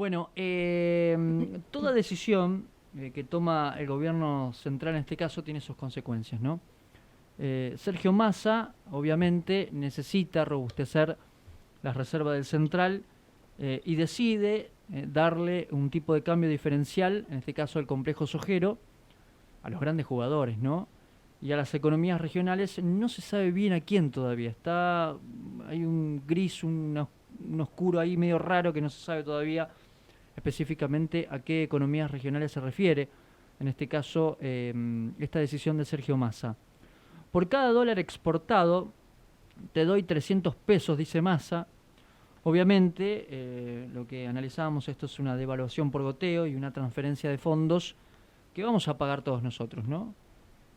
Bueno, toda decisión que toma el gobierno central en este caso tiene sus consecuencias, ¿no? Sergio Massa, obviamente, necesita robustecer las reservas del central y decide darle un tipo de cambio diferencial, en este caso el complejo sojero, a los grandes jugadores, ¿no? Y a las economías regionales no se sabe bien a quién todavía. Hay un gris, un oscuro ahí medio raro que no se sabe todavía específicamente a qué economías regionales se refiere. En este caso, esta decisión de Sergio Massa. Por cada dólar exportado te doy 300 pesos, dice Massa. Obviamente, lo que analizábamos, esto es una devaluación por goteo y una transferencia de fondos que vamos a pagar todos nosotros, ¿no?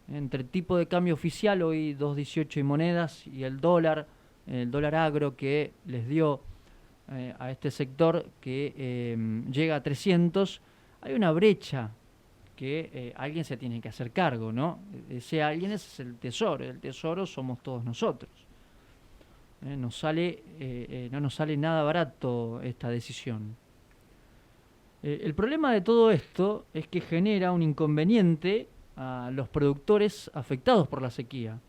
Entre el tipo de cambio oficial, hoy 2,18 y monedas, y el dólar agro que les dio a este sector que llega a 300, hay una brecha que alguien se tiene que hacer cargo, ¿no? Ese alguien es el tesoro somos todos nosotros. No nos sale nada barato esta decisión. El problema de todo esto es que genera un inconveniente a los productores afectados por la sequía.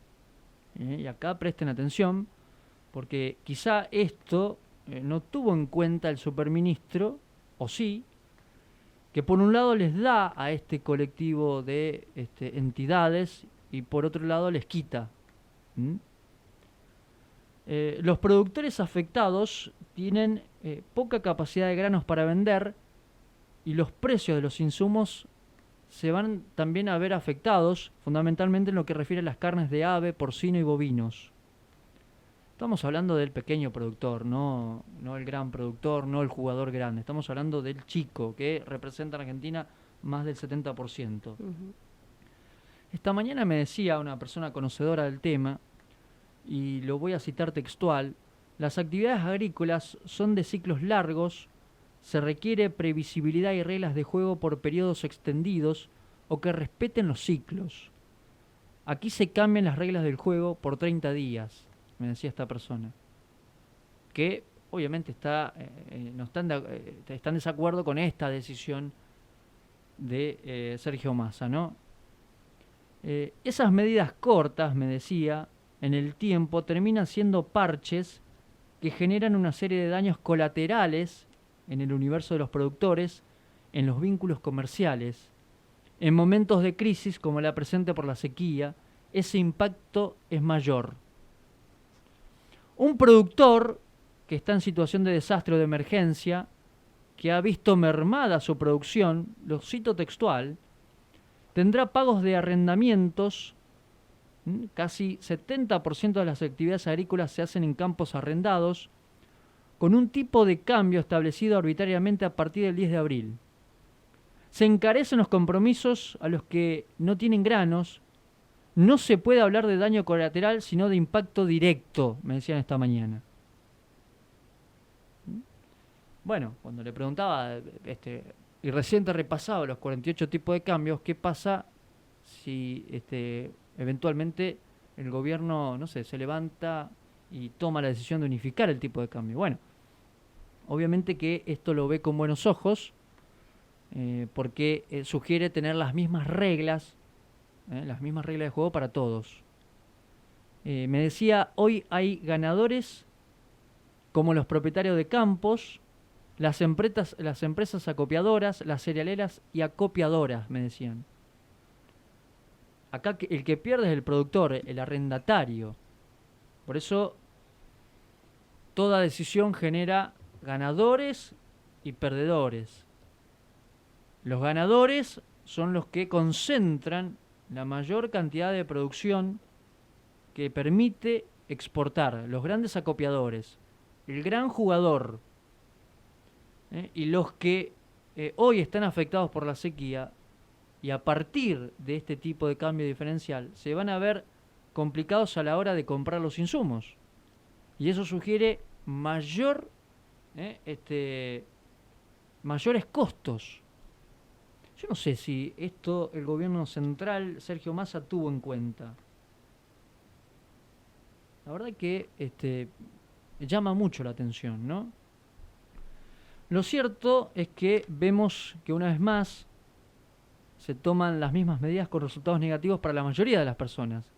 Y acá presten atención, porque quizá esto no tuvo en cuenta el superministro, o sí, que por un lado les da a este colectivo de entidades y por otro lado les quita. ¿Mm? Los productores afectados tienen poca capacidad de granos para vender y los precios de los insumos se van también a ver afectados, fundamentalmente en lo que refiere a las carnes de ave, porcino y bovinos. Estamos hablando del pequeño productor, no el gran productor, no el jugador grande. Estamos hablando del chico, que representa en Argentina más del 70%. Esta mañana me decía una persona conocedora del tema, y lo voy a citar textual: las actividades agrícolas son de ciclos largos, se requiere previsibilidad y reglas de juego por periodos extendidos o que respeten los ciclos. Aquí se cambian las reglas del juego por 30 días, me decía esta persona, que obviamente están en desacuerdo con esta decisión de Sergio Massa, ¿no? Esas medidas cortas, me decía, en el tiempo terminan siendo parches que generan una serie de daños colaterales en el universo de los productores, en los vínculos comerciales. En momentos de crisis como la presente por la sequía, ese impacto es mayor. Un productor que está en situación de desastre o de emergencia, que ha visto mermada su producción, lo cito textual, tendrá pagos de arrendamientos. Casi 70% de las actividades agrícolas se hacen en campos arrendados, con un tipo de cambio establecido arbitrariamente a partir del 10 de abril. Se encarecen los compromisos a los que no tienen granos. No se puede hablar de daño colateral, sino de impacto directo, me decían esta mañana. Bueno, cuando le preguntaba, y recién te repasaba los 48 tipos de cambios, ¿qué pasa si eventualmente el gobierno, no sé, se levanta y toma la decisión de unificar el tipo de cambio? Bueno, obviamente que esto lo ve con buenos ojos, porque sugiere tener las mismas reglas de juego para todos. Me decía, hoy hay ganadores como los propietarios de campos, las empresas acopiadoras, las cerealeras y acopiadoras, me decían. Acá el que pierde es el productor, el arrendatario. Por eso toda decisión genera ganadores y perdedores. Los ganadores son los que concentran la mayor cantidad de producción que permite exportar, los grandes acopiadores, el gran jugador, y los que hoy están afectados por la sequía, y a partir de este tipo de cambio diferencial se van a ver complicados a la hora de comprar los insumos. Y eso sugiere mayores costos. Yo no sé si esto el gobierno central, Sergio Massa, tuvo en cuenta. La verdad que llama mucho la atención, ¿no? Lo cierto es que vemos que una vez más se toman las mismas medidas con resultados negativos para la mayoría de las personas.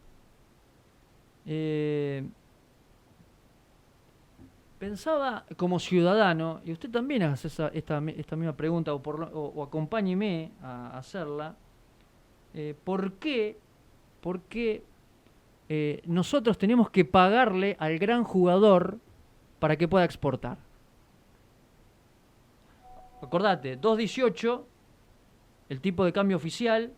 Pensaba como ciudadano, y usted también hace esta misma pregunta, o acompáñeme a hacerla, ¿por qué nosotros tenemos que pagarle al gran jugador para que pueda exportar? Acordate, 2.18, el tipo de cambio oficial,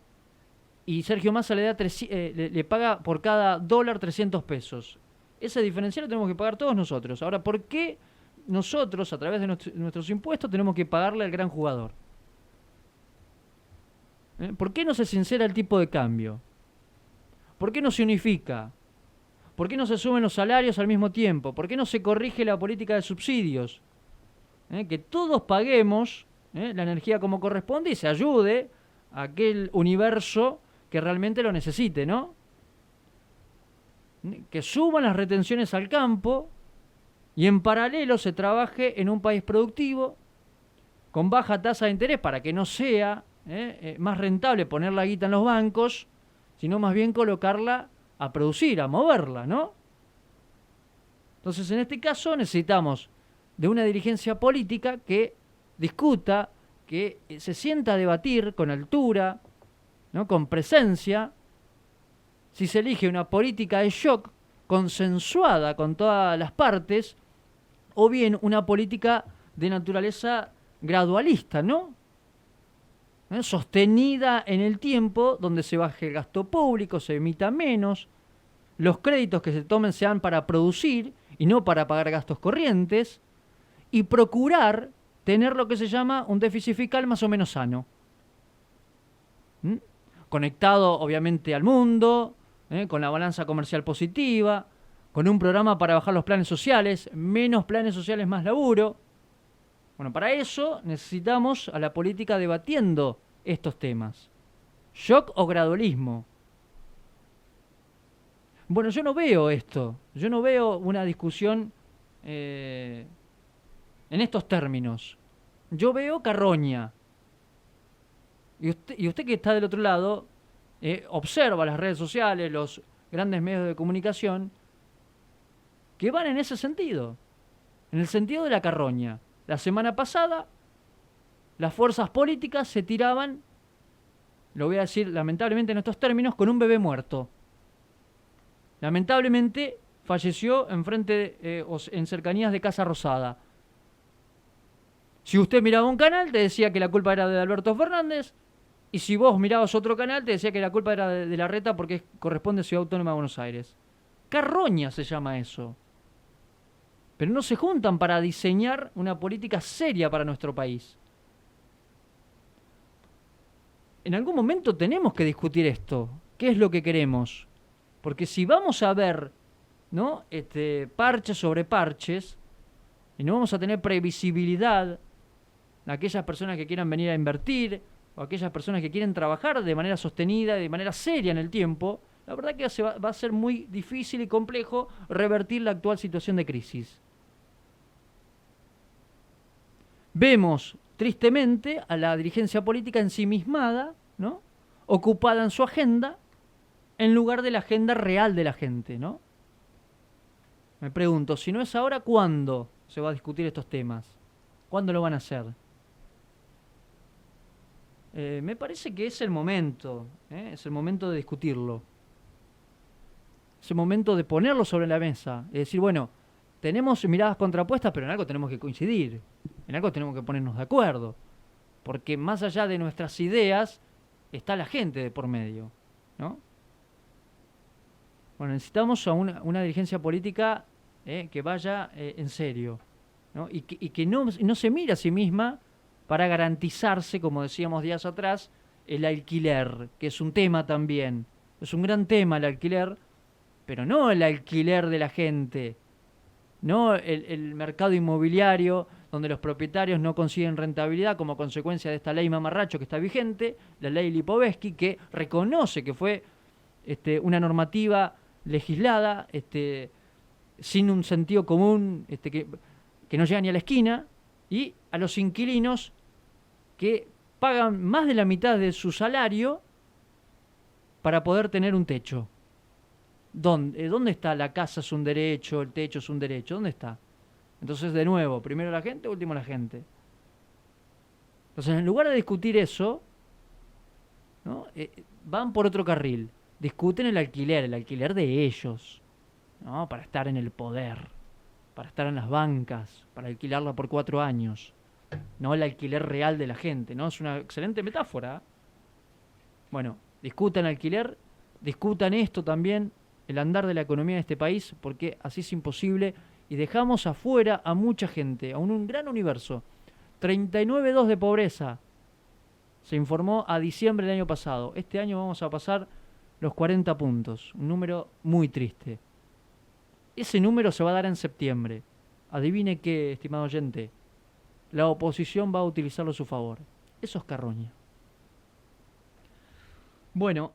y Sergio Massa le paga por cada dólar 300 pesos. Ese diferencial lo tenemos que pagar todos nosotros. Ahora, ¿por qué nosotros, a través de nuestros impuestos, tenemos que pagarle al gran jugador? ¿Por qué no se sincera el tipo de cambio? ¿Por qué no se unifica? ¿Por qué no se suben los salarios al mismo tiempo? ¿Por qué no se corrige la política de subsidios? Que todos paguemos la energía como corresponde y se ayude a aquel universo que realmente lo necesite, ¿no? Que suban las retenciones al campo y en paralelo se trabaje en un país productivo con baja tasa de interés para que no sea más rentable poner la guita en los bancos, sino más bien colocarla a producir, a moverla, ¿no? Entonces, en este caso necesitamos de una dirigencia política que discuta, que se sienta a debatir con altura, ¿no? Con presencia, si se elige una política de shock consensuada con todas las partes, o bien una política de naturaleza gradualista, ¿no? Sostenida en el tiempo, donde se baje el gasto público, se emita menos, los créditos que se tomen sean para producir y no para pagar gastos corrientes, y procurar tener lo que se llama un déficit fiscal más o menos sano. Conectado obviamente al mundo, con la balanza comercial positiva, con un programa para bajar los planes sociales, menos planes sociales, más laburo. Bueno, para eso necesitamos a la política debatiendo estos temas. ¿Shock o gradualismo? Bueno, yo no veo esto. Yo no veo una discusión en estos términos. Yo veo carroña. Y usted que está del otro lado, observa las redes sociales, los grandes medios de comunicación, que van en ese sentido. En el sentido de la carroña. La semana pasada, las fuerzas políticas se tiraban, lo voy a decir lamentablemente en estos términos, con un bebé muerto. Lamentablemente falleció en cercanías de Casa Rosada. Si usted miraba un canal, te decía que la culpa era de Alberto Fernández, y si vos mirabas otro canal, te decía que la culpa era de Larreta porque corresponde a Ciudad Autónoma de Buenos Aires. Carroña se llama eso. Pero no se juntan para diseñar una política seria para nuestro país. En algún momento tenemos que discutir esto. ¿Qué es lo que queremos? Porque si vamos a ver, ¿no? Parches sobre parches, y no vamos a tener previsibilidad a aquellas personas que quieran venir a invertir, o aquellas personas que quieren trabajar de manera sostenida, de manera seria en el tiempo, la verdad que va a ser muy difícil y complejo revertir la actual situación de crisis. Vemos tristemente a la dirigencia política ensimismada, ¿no? Ocupada en su agenda, en lugar de la agenda real de la gente, ¿no? Me pregunto, si no es ahora, ¿cuándo se va a discutir estos temas? ¿Cuándo lo van a hacer? Me parece que es el momento de discutirlo. Es el momento de ponerlo sobre la mesa, de decir, bueno, tenemos miradas contrapuestas, pero en algo tenemos que coincidir, en algo tenemos que ponernos de acuerdo, porque más allá de nuestras ideas está la gente de por medio, ¿no? Bueno, necesitamos a una dirigencia política que vaya en serio, ¿no? Y que no se mire a sí misma para garantizarse, como decíamos días atrás, el alquiler, que es un tema también. Es un gran tema el alquiler, pero no el alquiler de la gente, no el mercado inmobiliario donde los propietarios no consiguen rentabilidad como consecuencia de esta ley mamarracho que está vigente, la ley Lipovetsky, que reconoce que fue una normativa legislada sin un sentido común que no llega ni a la esquina, y a los inquilinos que pagan más de la mitad de su salario para poder tener un techo. ¿Dónde está la casa es un derecho, el techo es un derecho? ¿Dónde está? Entonces, de nuevo, primero la gente, último la gente. Entonces, en lugar de discutir eso, ¿no? Van por otro carril. Discuten el alquiler de ellos, ¿no? Para estar en el poder, para estar en las bancas, para alquilarla por 4 años. No el alquiler real de la gente, ¿no? Es una excelente metáfora. Bueno, discutan alquiler, discutan esto también, el andar de la economía de este país, porque así es imposible y dejamos afuera a mucha gente, a un gran universo. 39,2 de pobreza, se informó a diciembre del año pasado. Este año vamos a pasar los 40 puntos, un número muy triste. Ese número se va a dar en septiembre. Adivine qué, estimado oyente, la oposición va a utilizarlo a su favor. Eso es carroña. Bueno,